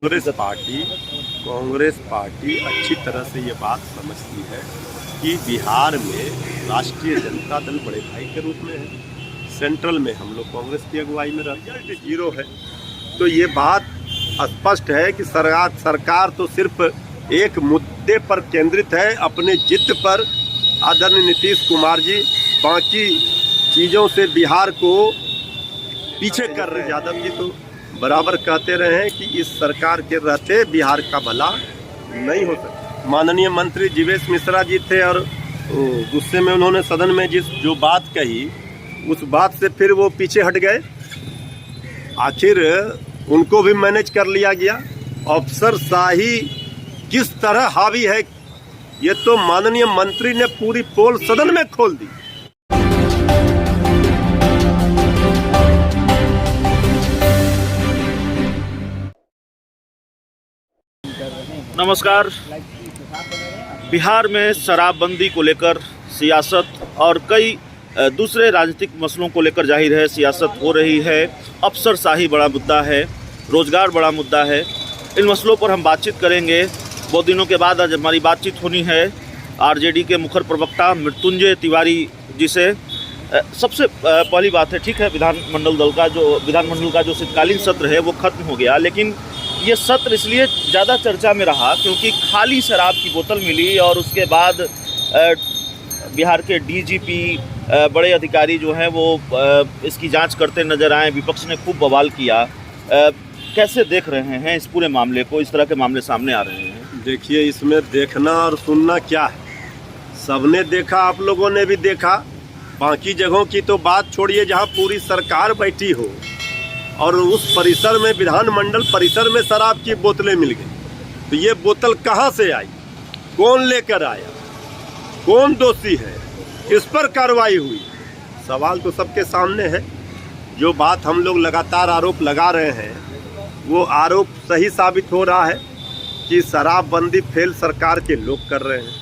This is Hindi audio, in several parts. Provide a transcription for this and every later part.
कांग्रेस पार्टी अच्छी तरह से ये बात समझती है कि बिहार में राष्ट्रीय जनता दल बड़े भाई के रूप में है। सेंट्रल में हम लोग कांग्रेस की अगुवाई में रिजल्ट जीरो है। तो ये बात स्पष्ट है कि सरकार तो सिर्फ एक मुद्दे पर केंद्रित है, अपने जिद पर। आदरणीय नीतीश कुमार जी बाकी चीज़ों से बिहार को पीछे कर रहे। यादव जी तो बराबर कहते रहे हैं कि इस सरकार के रहते बिहार का भला नहीं हो सकता। माननीय मंत्री जीवेश मिश्रा जी थे और गुस्से में उन्होंने सदन में जो बात कही, उस बात से फिर वो पीछे हट गए। आखिर उनको भी मैनेज कर लिया गया। अफसरशाही किस तरह हावी है, ये तो माननीय मंत्री ने पूरी पोल सदन में खोल दी। नमस्कार। बिहार में शराबबंदी को लेकर सियासत और कई दूसरे राजनीतिक मसलों को लेकर जाहिर है सियासत हो रही है। अफसरशाही बड़ा मुद्दा है, रोजगार बड़ा मुद्दा है। इन मसलों पर हम बातचीत करेंगे। बहुत दिनों के बाद आज हमारी बातचीत होनी है आरजेडी के मुखर प्रवक्ता मृत्युंजय तिवारी जी से। सबसे पहली बात है, ठीक है, विधानमंडल का जो शीतकालीन सत्र है वो खत्म हो गया, लेकिन ये सत्र इसलिए ज़्यादा चर्चा में रहा क्योंकि खाली शराब की बोतल मिली और उसके बाद बिहार के डीजीपी बड़े अधिकारी जो हैं वो इसकी जांच करते नजर आए। विपक्ष ने खूब बवाल किया। कैसे देख रहे हैं इस पूरे मामले को? इस तरह के मामले सामने आ रहे हैं। देखिए, इसमें देखना और सुनना क्या है, सबने देखा, आप लोगों ने भी देखा। बाकी जगहों की तो बात छोड़िए, जहाँ पूरी सरकार बैठी हो और उस परिसर में, विधानमंडल परिसर में शराब की बोतलें मिल गई। तो ये बोतल कहाँ से आई, कौन लेकर आया, कौन दोषी है, इस पर कार्रवाई हुई? सवाल तो सबके सामने है। जो बात हम लोग लगातार आरोप लगा रहे हैं, वो आरोप सही साबित हो रहा है कि शराबबंदी फेल सरकार के लोग कर रहे हैं।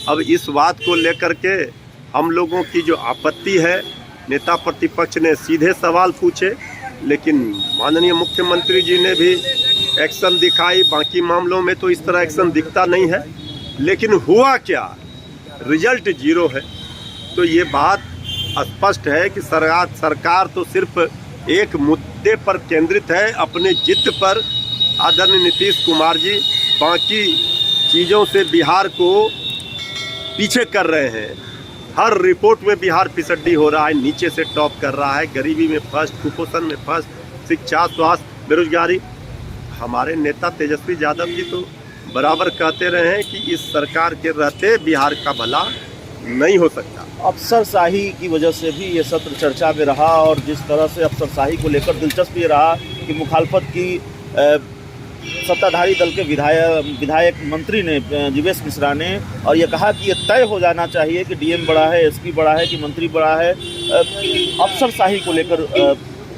अब इस बात को लेकर के हम लोगों की जो आपत्ति है, नेता प्रतिपक्ष ने सीधे सवाल पूछे, लेकिन माननीय मुख्यमंत्री जी ने भी एक्शन दिखाई। बाकी मामलों में तो इस तरह एक्शन दिखता नहीं है। लेकिन हुआ क्या, रिजल्ट जीरो है। तो ये बात स्पष्ट है कि सरकार तो सिर्फ एक मुद्दे पर केंद्रित है, अपने जिद पर। आदरणीय नीतीश कुमार जी बाकी चीज़ों से बिहार को पीछे कर रहे हैं। हर रिपोर्ट में बिहार फिसड्डी हो रहा है, नीचे से टॉप कर रहा है। गरीबी में फर्स्ट, कुपोषण में फर्स्ट, शिक्षा, स्वास्थ्य, बेरोजगारी। हमारे नेता तेजस्वी यादव जी तो बराबर कहते रहे हैं कि इस सरकार के रहते बिहार का भला नहीं हो सकता। अफसरशाही की वजह से भी ये सत्र चर्चा में रहा और जिस तरह से अफसरशाही को लेकर दिलचस्पी रहा कि मुखालफत की सत्ताधारी दल के विधायक मंत्री ने, जीवेश मिश्रा ने, और ये कहा कि ये तय हो जाना चाहिए कि डीएम बड़ा है, एसपी बड़ा है कि मंत्री बड़ा है। अफसरशाही को लेकर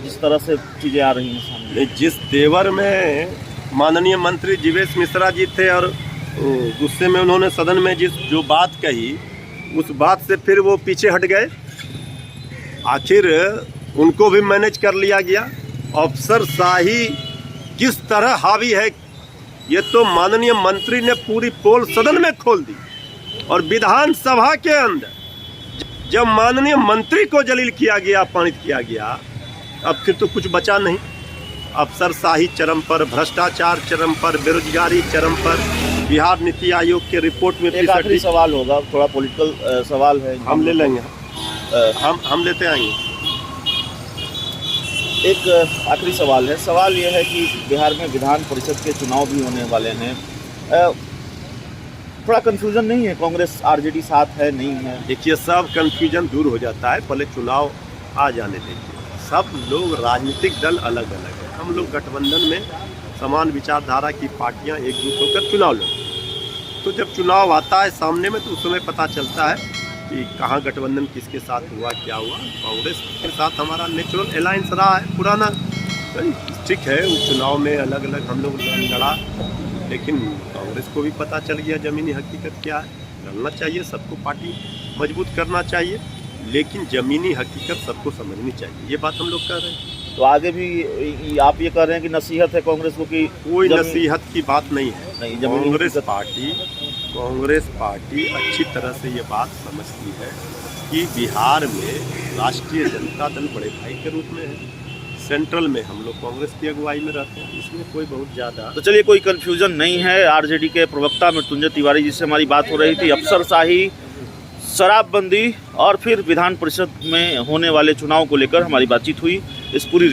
जिस तरह से चीज़ें आ रही हैं सामने, जिस तेवर में माननीय मंत्री जीवेश मिश्रा जी थे और गुस्से में उन्होंने सदन में जो बात कही, उस बात से फिर वो पीछे हट गए। आखिर उनको भी मैनेज कर लिया गया। अफसरशाही किस तरह हावी है, ये तो माननीय मंत्री ने पूरी पोल सदन में खोल दी। और विधानसभा के अंदर जब माननीय मंत्री को जलील किया गया, अपमानित किया गया, अब फिर तो कुछ बचा नहीं। अफसरशाही चरम पर, भ्रष्टाचार चरम पर, बेरोजगारी चरम पर। बिहार नीति आयोग के रिपोर्ट में एक आखिरी सवाल होगा, थोड़ा पॉलिटिकल सवाल है, हम ले लेंगे, हम लेते आएंगे। एक आखिरी सवाल है। सवाल यह है कि बिहार में विधान परिषद के चुनाव भी होने वाले हैं। थोड़ा कन्फ्यूजन नहीं है, कांग्रेस आरजेडी साथ है नहीं है? देखिए, सब कन्फ्यूजन दूर हो जाता है, पहले चुनाव आ जाने दीजिए। सब लोग, राजनीतिक दल अलग अलग है। हम लोग गठबंधन में समान विचारधारा की पार्टियां एकजुट होकर चुनाव लड़ें। तो जब चुनाव आता है सामने में, तो उस समय पता चलता है कि कहाँ गठबंधन किसके साथ हुआ, क्या हुआ। कांग्रेस के साथ हमारा नेचुरल अलायंस रहा है पुराना। ठीक है, उस चुनाव में अलग अलग हम लोग लड़ा, लेकिन कांग्रेस को भी पता चल गया ज़मीनी हकीकत क्या है। लड़ना चाहिए, सबको पार्टी मजबूत करना चाहिए, लेकिन ज़मीनी हकीकत सबको समझनी चाहिए। ये बात हम लोग कह रहे हैं। तो आगे भी आप ये कह रहे हैं कि नसीहत है कांग्रेस को कि कोई नसीहत की बात नहीं है। नहीं, कांग्रेस पार्टी अच्छी तरह से ये बात समझती है कि बिहार में राष्ट्रीय जनता दल बड़े भाई के रूप में है, सेंट्रल में हम लोग कांग्रेस की अगुवाई में रहते हैं, इसमें कोई बहुत ज़्यादा तो चलिए कोई कंफ्यूजन नहीं है। आरजेडी के प्रवक्ता मृत्युंजय तिवारी जी से हमारी बात हो रही थी अफसरशाही, शराबबंदी और फिर विधान परिषद में होने वाले चुनाव को लेकर हमारी बातचीत हुई। इस पूरी